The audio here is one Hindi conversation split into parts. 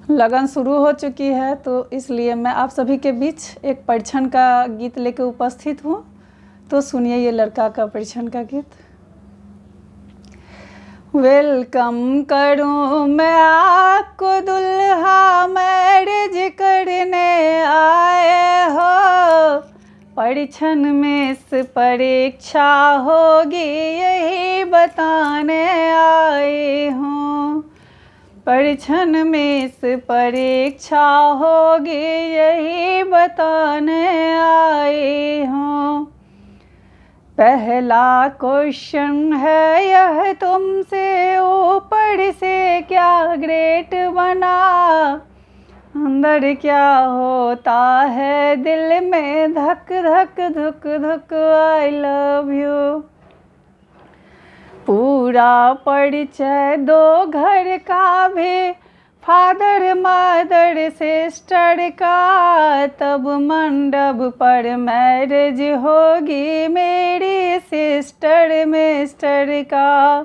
लगन शुरू हो चुकी है, तो इसलिए मैं आप सभी के बीच एक परीक्षण का गीत लेके उपस्थित हूँ। तो सुनिए ये लड़का का परीक्षण का गीत। वेलकम करूँ मैं आपको दुल्हा, मैरिज करने आए हो। परीक्षण में इस परीक्षा होगी, यही बताने आए हूँ। परीक्षण में इस परीक्षा होगी, यही बताने आए हूँ। पहला क्वेश्चन है यह तुमसे, ऊपर से क्या ग्रेट बना, अंदर क्या होता है दिल में, धक धक धुक धुक आई लव यू। पूरा परिचय दो घर का भी, फादर मदर सिस्टर का, तब मंडप पर मैरिज होगी मेरी सिस्टर मिस्टर का।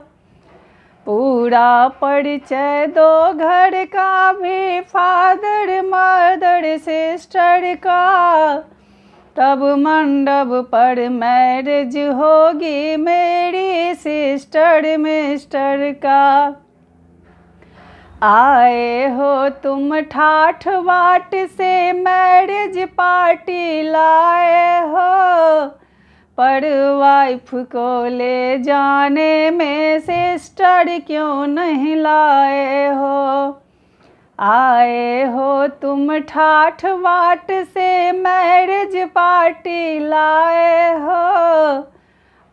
पूरा परिचय दो घर का भी, फादर मदर सिस्टर का, तब मंडप पर मैरिज होगी मेरी सिस्टर मिस्टर का। आए हो तुम ठाठ बाट से, मैरिज पार्टी लाए हो, पर वाइफ को ले जाने में सिस्टर क्यों नहीं लाए हो। आए हो तुम ठाठ बाट से, मैरिज पार्टी लाए हो,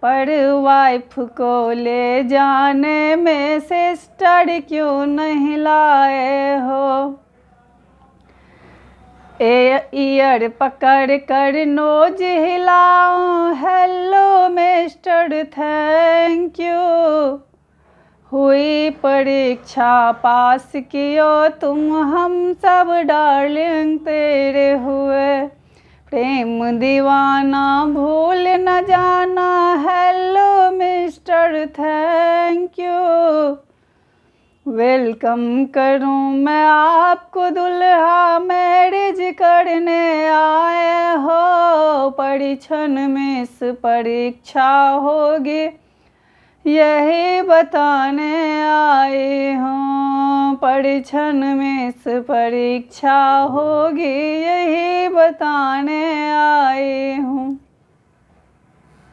पर वाइफ को ले जाने में सिस्टर क्यों नहीं लाए हो। ईयर पकड़ कर नोज हिलाऊं, हेलो मिस्टर थैंक यू। हुई परीक्षा पास कियो तुम, हम सब डार्लिंग तेरे हुए। प्रेम दीवाना भूल न जाना, hello mister thank you. Welcome करूं मैं आपको दुल्हा, मैरिज करने आए हो। परीक्षण में इस परीक्षा होगी, यही बताने आए हूँ। परीक्षण में इस परीक्षा होगी, यही बताने आए हूँ।